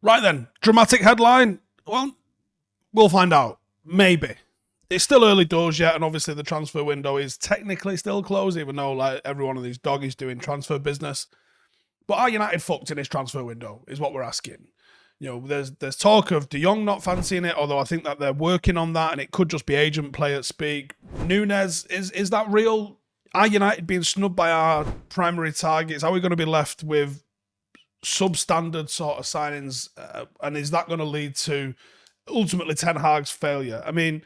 Right then, dramatic headline. Well, we'll find out. Maybe. It's still early doors yet, and obviously the transfer window is technically still closed, even though like every one of these doggies doing transfer business. But are United fucked in this transfer window, is what we're asking. You know, there's talk of De Jong not fancying it, although I think that they're working on that, and it could just be agent player speak. Nunez, is that real? Are United being snubbed by our primary targets? Are we going to be left with substandard sort of signings, and is that going to lead to ultimately Ten Hag's failure? I mean,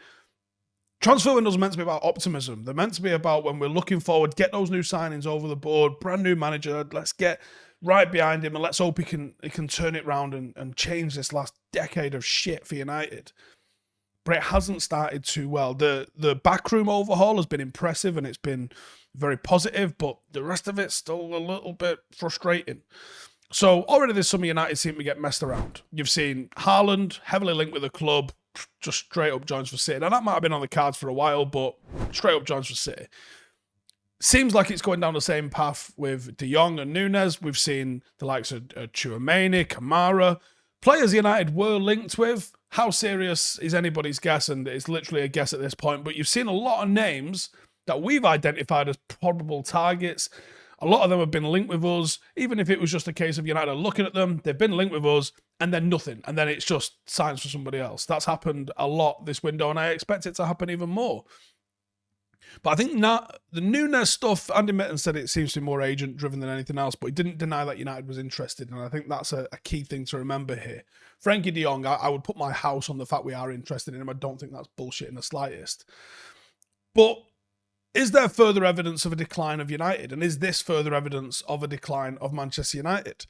transfer windows are meant to be about optimism. They're meant to be about when we're looking forward, get those new signings over the board, brand new manager, let's get right behind him and let's hope he can turn it round and change this last decade of shit for United. But it hasn't started too well. The backroom overhaul has been impressive and it's been very positive, but the rest of it's still a little bit frustrating. So already this summer, United seem to get messed around. You've seen Haaland heavily linked with the club, just straight up joins for City. Now that might have been on the cards for a while, but straight up joins for City. Seems like it's going down the same path with De Jong and Nunez. We've seen the likes of Tchouaméni, Kamara, players United were linked with. How serious is anybody's guess? And it's literally a guess at this point. But you've seen a lot of names that we've identified as probable targets. A lot of them have been linked with us. Even if it was just a case of United looking at them, they've been linked with us, and then nothing. And then it's just signs for somebody else. That's happened a lot this window, and I expect it to happen even more. But I think now the Nunez stuff, Andy Mitten said it seems to be more agent-driven than anything else, but he didn't deny that United was interested, and I think that's a key thing to remember here. Frenkie De Jong, I would put my house on the fact we are interested in him. I don't think that's bullshit in the slightest. But is there further evidence of a decline of United? And is this further evidence of a decline of Manchester United?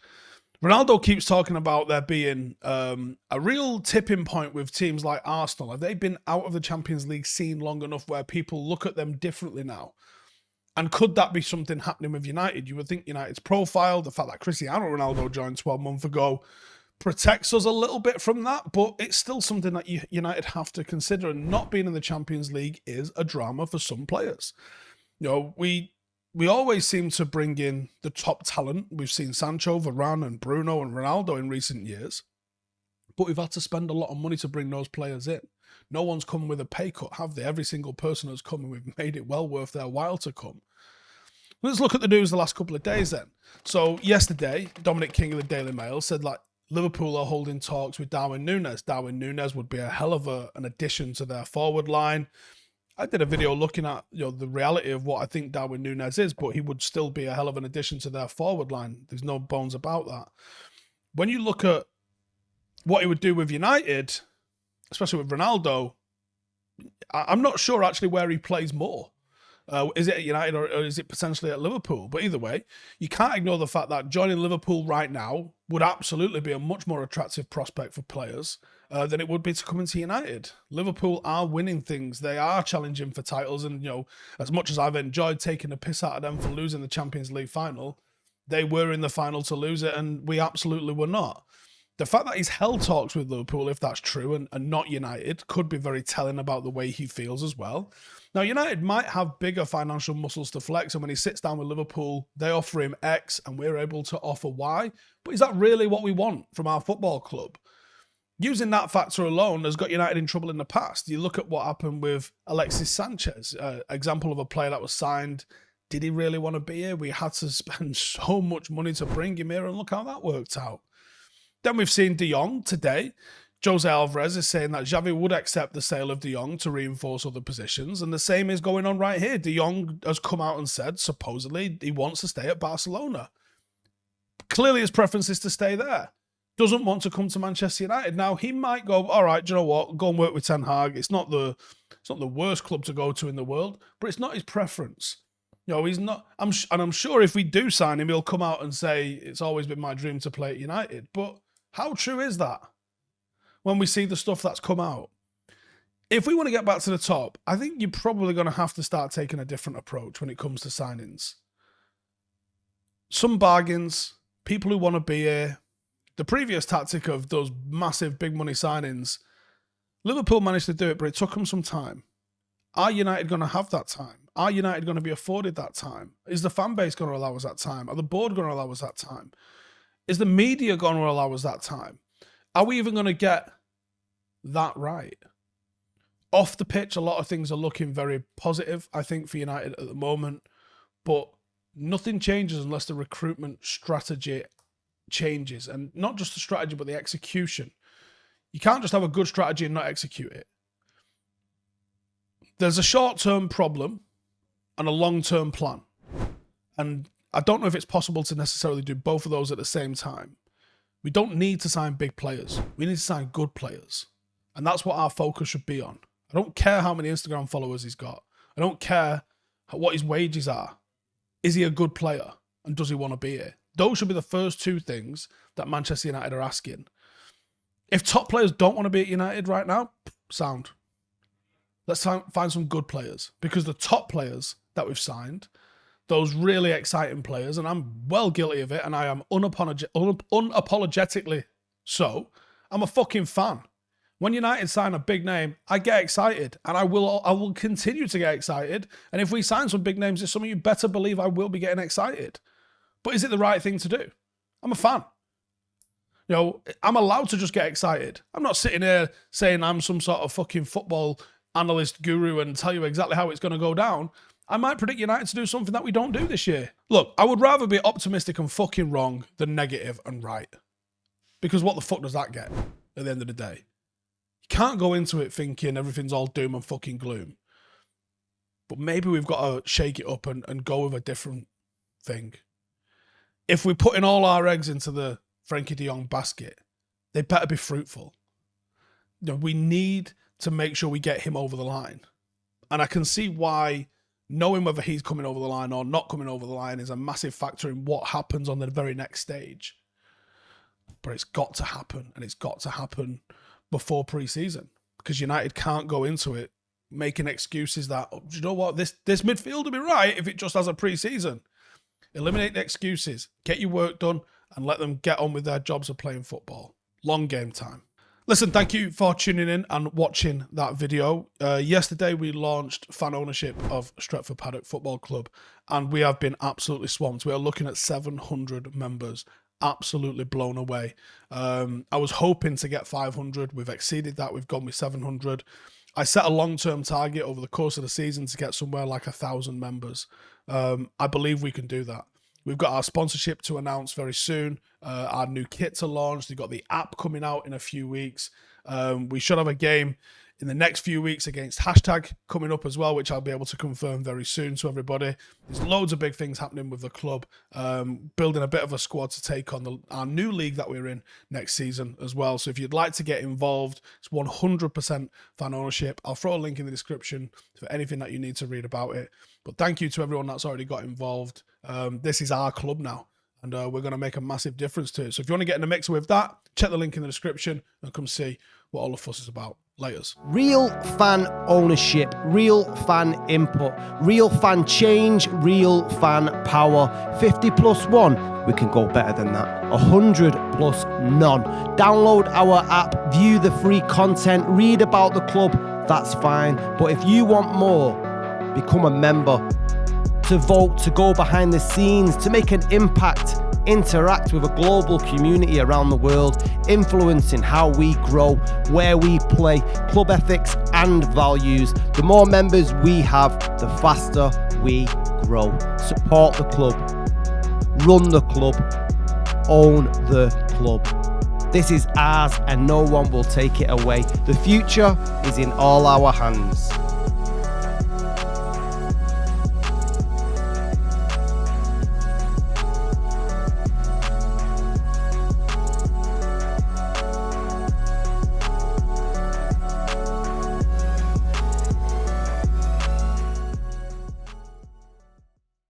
Ronaldo keeps talking about there being a real tipping point with teams like Arsenal. Have they been out of the Champions League scene long enough where people look at them differently now? And could that be something happening with United? You would think United's profile, the fact that Cristiano Ronaldo joined 12 months ago, protects us a little bit from that, but it's still something that United have to consider, and not being in the Champions League is a drama for some players. You know, we always seem to bring in the top talent. We've seen Sancho, Varane and Bruno and Ronaldo in recent years, but we've had to spend a lot of money to bring those players in. No one's come with a pay cut, have they? Every single person has come and we've made it well worth their while to come. Let's look at the news the last couple of days then. So yesterday, Dominic King of the Daily Mail said like Liverpool are holding talks with Darwin Nunez. Darwin Nunez would be a hell of an addition to their forward line. I did a video looking at the reality of what I think Darwin Nunez is, but he would still be a hell of an addition to their forward line. There's no bones about that. When you look at what he would do with United, especially with Ronaldo, I'm not sure actually where he plays more. Is it at United or is it potentially at Liverpool? But either way, you can't ignore the fact that joining Liverpool right now would absolutely be a much more attractive prospect for players than it would be to come into United. Liverpool are winning things. They are challenging for titles. And, as much as I've enjoyed taking a piss out of them for losing the Champions League final, they were in the final to lose it and we absolutely were not. The fact that he's held talks with Liverpool, if that's true, and not United, could be very telling about the way he feels as well. Now, United might have bigger financial muscles to flex, and when he sits down with Liverpool, they offer him X, and we're able to offer Y. But is that really what we want from our football club? Using that factor alone has got United in trouble in the past. You look at what happened with Alexis Sanchez, example of a player that was signed. Did he really want to be here? We had to spend so much money to bring him here, and look how that worked out. Then we've seen De Jong today. Jose Alvarez is saying that Xavi would accept the sale of De Jong to reinforce other positions. And the same is going on right here. De Jong has come out and said, supposedly, he wants to stay at Barcelona. Clearly his preference is to stay there. Doesn't want to come to Manchester United. Now, he might go, all right, do you know what? Go and work with Ten Hag. It's not the worst club to go to in the world, but it's not his preference. He's not. I'm sure if we do sign him, he'll come out and say, it's always been my dream to play at United. But how true is that when we see the stuff that's come out? If we want to get back to the top, I think you're probably going to have to start taking a different approach when it comes to signings. Some bargains, people who want to be here. The previous tactic of those massive big money signings, Liverpool managed to do it, but it took them some time. Are United going to have that time? Are United going to be afforded that time? Is the fan base going to allow us that time? Are the board going to allow us that time? Is the media going to allow us that time? Are we even going to get that right? Off the pitch, a lot of things are looking very positive, I think, for United at the moment. But nothing changes unless the recruitment strategy changes. And not just the strategy, but the execution. You can't just have a good strategy and not execute it. There's a short-term problem and a long-term plan. And I don't know if it's possible to necessarily do both of those at the same time. We don't need to sign big players. We need to sign good players. And that's what our focus should be on. I don't care how many Instagram followers he's got. I don't care what his wages are. Is he a good player? And does he want to be here? Those should be the first two things that Manchester United are asking. If top players don't want to be at United right now, sound. Let's find some good players. Because the top players that we've signed, those really exciting players, and I'm well guilty of it, and I am unapologetically so, I'm a fucking fan. When United sign a big name, I get excited, and I will continue to get excited. And if we sign some big names, it's something you better believe I will be getting excited. But is it the right thing to do? I'm a fan. You know, I'm allowed to just get excited. I'm not sitting here saying I'm some sort of fucking football analyst guru and tell you exactly how it's going to go down. I might predict United to do something that we don't do this year. Look, I would rather be optimistic and fucking wrong than negative and right. Because what the fuck does that get at the end of the day? You can't go into it thinking everything's all doom and fucking gloom. But maybe we've got to shake it up and go with a different thing. If we're putting all our eggs into the Frenkie De Jong basket, they better be fruitful. You know, we need to make sure we get him over the line. And I can see why knowing whether he's coming over the line or not coming over the line is a massive factor in what happens on the very next stage. But it's got to happen, and it's got to happen before pre-season, because United can't go into it making excuses that, oh, do you know what, this midfield will be right if it just has a pre-season. Eliminate the excuses, get your work done, and let them get on with their jobs of playing football. Long game time. Listen, thank you for tuning in and watching that video. Yesterday, we launched fan ownership of Stretford Paddock Football Club, and we have been absolutely swamped. We are looking at 700 members. Absolutely blown away. I was hoping to get 500. We've exceeded that. We've gone with 700. I set a long-term target over the course of the season to get somewhere like 1,000 members. I believe we can do that. We've got our sponsorship to announce very soon. Our new kits are launched. We've got the app coming out in a few weeks. We should have a game in the next few weeks against Hashtag coming up as well, which I'll be able to confirm very soon to everybody. There's loads of big things happening with the club. Building a bit of a squad to take on our new league that we're in next season as well. So if you'd like to get involved, it's 100% fan ownership. I'll throw a link in the description for anything that you need to read about it. But thank you to everyone that's already got involved. This is our club now, and we're going to make a massive difference to it. So if you want to get in the mix with that, check the link in the description and come see what all the fuss is about. Laters. Real fan ownership, real fan input, real fan change, real fan power. 50 plus 1, we can go better than that. 100 plus none. Download our app, view the free content, read about the club, that's fine. But if you want more, become a member. To vote, to go behind the scenes, to make an impact, interact with a global community around the world, influencing how we grow, where we play, club ethics and values. The more members we have, the faster we grow. Support the club, run the club, own the club. This is ours and no one will take it away. The future is in all our hands.